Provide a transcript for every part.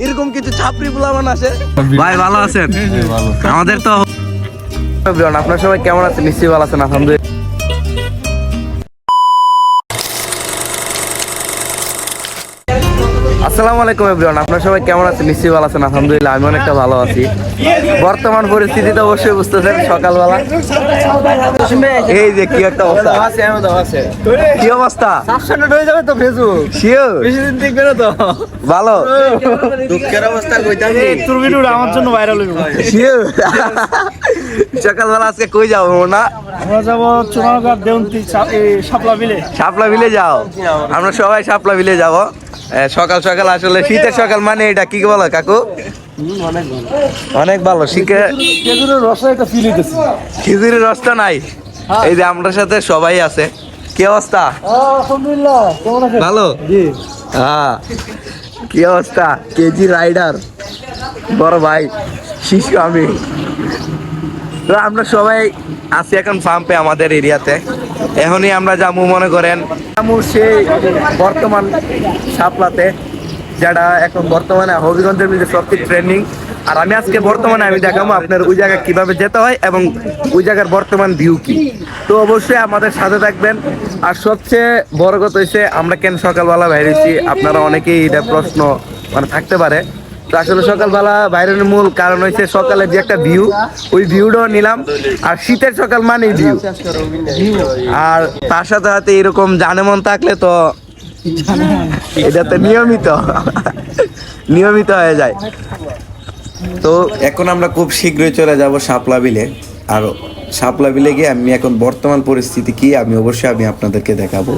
এরকম কিছু ছাপরি পোলাবান আছে। ভাই ভালো আছেন? আমাদের তো আপনারা সবাই কেমন আছেন? নিশ্চয়ই ভালো আছেন, আলহামদুলিল্লাহ। আসসালামু আলাইকুম এভরিওয়ান, আপনারা সবাই কেমন আছেন? নিশ্চয়ই ভালো আছেন, আলহামদুলিল্লাহ। আমি অনেকটা ভালো আছি। বর্তমান পরিস্থিতিতে অবশ্যই বুঝতেছেন, সকালবেলা এই যে কি একটা অবস্থা, কি অবস্থা হয়ে যাবে তো ফেসবুক শিওর বেশি দিন দেখবে না তো। ভালো দুঃখের অবস্থা কইতাছি, তোর ভিডিওটা আমার জন্য ভাইরাল হইব শিওর। সকালবেলা আজকে কই যাবো না? আমরা যাবো চুনারঘাট দেউন্তি শাপলা বিলে। শাপলা বিলে যাও, আমরা সবাই শাপলা বিলে যাবো। সকাল সকাল আসলে শীতের সকাল মানে এটা কি বলো কাকু? অনেক ভালো। শীতে খেজুরের রস একটা ফিল হইতেছে। খেজুরের রস তো নাই, এই যে আমরা সাথে সবাই আছে। কি অবস্থা? আলহামদুলিল্লাহ, কেমন আছেন? ভালো। জি হ্যাঁ, কি অবস্থা? কেজি রাইডার বড় ভাই শিশু আমি। তো আমরা সবাই আছি এখন পাম্পে আমাদের এরিয়াতে। এখনই আমরা যাবো, মনে করেন সেই বর্তমান শাপলাতে, যেটা এখন বর্তমানে হবিগঞ্জের মধ্যে সবচেয়ে ট্রেন্ডিং। আর আমি আজকে বর্তমানে আমি দেখাবো আপনার ওই জায়গায় কিভাবে যেতে হয় এবং ওই জায়গার বর্তমান ভিউ কি। তো অবশ্যই আমাদের সাথে থাকবেন। আর সবচেয়ে বড় কথা হচ্ছে আমরা কেন সকালবেলা বাইরেছি, আপনারা অনেকেই এটা প্রশ্ন মানে থাকতে পারে। তো আসলে সকালবেলা বাইরের মূল কারণ হচ্ছে সকালের যে একটা ভিউ, ওই ভিউটাও নিলাম। আর শীতের সকাল মানে ভিউ, আর তার সাথে সাথে এরকম জানে মন থাকলে তো এটাতে নিয়মিত হয়ে যায়। তো এখন আমরা খুব শীঘ্রই চলে যাব শাপলা বিলে। আর শাপলা বিলে গিয়ে আমি এখন বর্তমান পরিস্থিতি কি আমি অবশ্যই আপনাদেরকে দেখাবো।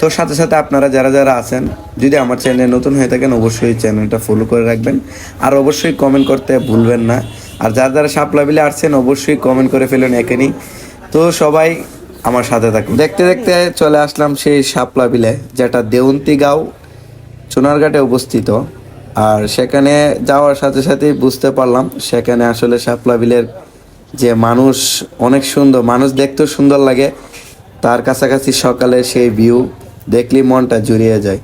তো সাথে সাথে আপনারা যারা যারা আছেন, যদি আমার চ্যানেলে নতুন হয়ে থাকেন অবশ্যই চ্যানেলটা ফলো করে রাখবেন। আর অবশ্যই কমেন্ট করতে ভুলবেন না। আর যারা যারা শাপলা বিলে আসছেন অবশ্যই কমেন্ট করে ফেলেন এখানেই। তো সবাই আমার সাথে থাকুন। দেখতে দেখতে চলে আসলাম সেই শাপলা বিলে, যেটা দেউন্তিগাঁও চুনারঘাটে অবস্থিত। আর সেখানে যাওয়ার সাথে সাথেই বুঝতে পারলাম সেখানে আসলে শাপলা বিলের যে মানুষ অনেক সুন্দর, মানুষ দেখতেও সুন্দর লাগে, তার কাছাকাছি সকালে সেই ভিউ দেখলেই মনটা জুড়িয়ে যায়।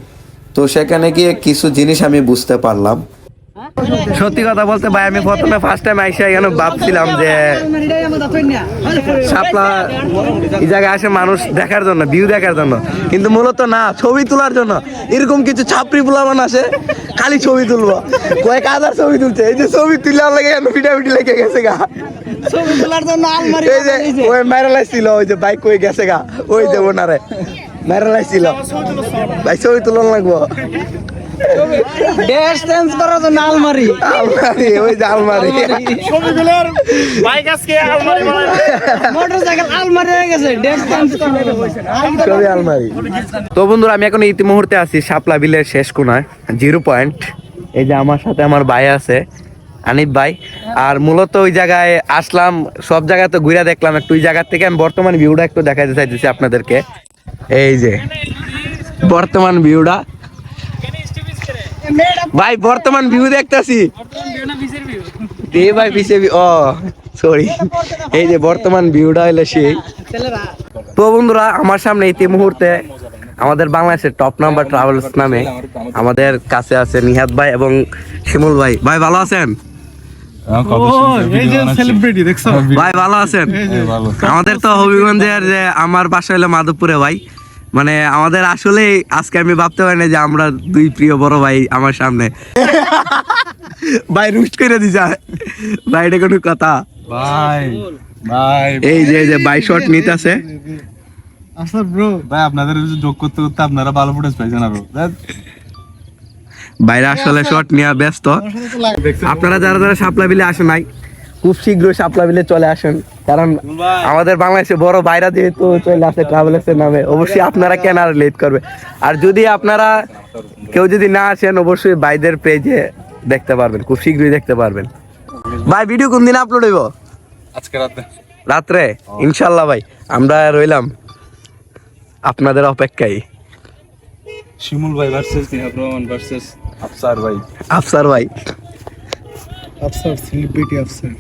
তো সেখানে গিয়ে কিছু জিনিস আমি বুঝতে পারলাম। সত্যি কথা বলতে ভাই, আমি প্রথমে ফার্স্ট টাইম আইসা এখানে ভাবছিলাম যে শাপলা এই জায়গায় আসে মানুষ দেখার জন্য, ভিউ দেখার জন্য, কিন্তু মূলত না, ছবি তোলার জন্য। এরকম কিছু ছাপরি পোলাবান আসে খালি ছবি তুলবো, কয়েক হাজার ছবি তুলছে। এই যে ছবি তুলার লাগে পিটাপিটি লেগে গেছে গা, ছবি তোলার জন্য আলমারি এই যে ওই মেরালাই ছিল, ওই যে বাইক কই গেছে গা, ওই যে ওনারে মেরালাই ছিল ভাই, ছবি তুলন লাগবো। ড্যাশ চেঞ্জ করার জন্য আলমারি, ওই যে আলমারি, ছবিগুলোর বাইক আজকে আলমারি বানায়, মোটরসাইকেল আলমারি হয়ে গেছে, ড্যাশ চেঞ্জ করার ছবি আলমারি। তো বন্ধুরা, আমি এখন এই মুহূর্তে আছি শাপলা বিলের শেষ কোণায়, 0 পয়েন্ট। এই যে আমার সাথে আমার ভাই আছে, আনিফ ভাই। আর মূলত ওই জায়গায় আসলাম, সব জায়গায় তো ঘুরে দেখলাম, একটু ওই জায়গা থেকে আমি বর্তমান ভিউটা একটু দেখাতে চাইতেছি আপনাদেরকে। এই যে বর্তমান ভিউটা ভাই, বর্তমান ভিউ দেখতেছি ভাই, পিছে ও সরি, এই যে বর্তমান ভিউটা হইলে সেই। তো বন্ধুরা, আমার সামনে এই মুহূর্তে আমাদের বাংলাদেশের টপ নাম্বার ট্রাভেলস নামে আমাদের কাছে আছে নিহাত ভাই এবং শিমুল ভাই। ভাই ভালো আছেন? ভাই ভালো আছেন? আমাদের তো হবিগঞ্জের, যে আমার বাসা হলো মাধবপুরে ভাই। মানে আমাদের আসলে আজকে আমি ভাবতে পারি না যে আমরা দুই প্রিয় বড় ভাই আমার সামনে। ভাই রুস্ট করে দিছে ভাই, এটা কোনো কথা? ভাই ভাই এই যে ভাই শট নিতেছে। আচ্ছা ব্রো, ভাই আপনাদের যোগ করতে করতে আপনারা ভালো ফুটেজ পাইছেন। আরো বাইরে আসলে শট নিয়ে ব্যস্ত। আপনারা যারা যারা শাপলা বিলে আসেন নাই, খুব শীঘ্রই শাপলা বিলে চলে আসেন, কারণ আমাদের বাংলাদেশে বড় বাইরা যেহেতু চলে আসে ট্রাভেলার্সের নামে, অবশ্যই আপনারা কেন আর লেট করবে। আর যদি আপনারা কেউ যদি না আসেন, অবশ্যই ভাইদের পেজে দেখতে পারবেন, খুব শীঘ্রই দেখতে পারবেন। ভাই ভিডিও কোন দিন আপলোড হইব? আজকে রাত্রে ইনশাল্লাহ ভাই, আমরা রইলাম আপনাদের অপেক্ষায়। শিমুল ভাই ভার্সেস নিহাত রহমান ভার্সেস আফসার ভাই। আফসার ভাই, আফসার সেলিব্রিটি আফসার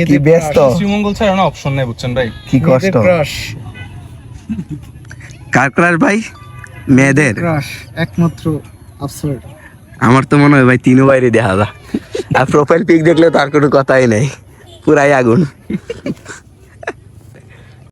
কি ব্যস্ত, শ্রীমঙ্গল ছাড়া না অপশন নাই, বুঝছেন ভাই? কি কষ্ট। কার ক্রাশ ভাই? মেয়েদের ক্রাশ একমাত্র আফসার। আমার তো মনে হয় ভাই তিনও বাইরে দেখা যা আর প্রোফাইল পিক দেখলে তার কোনো কথাই নাই পুরাই আগুন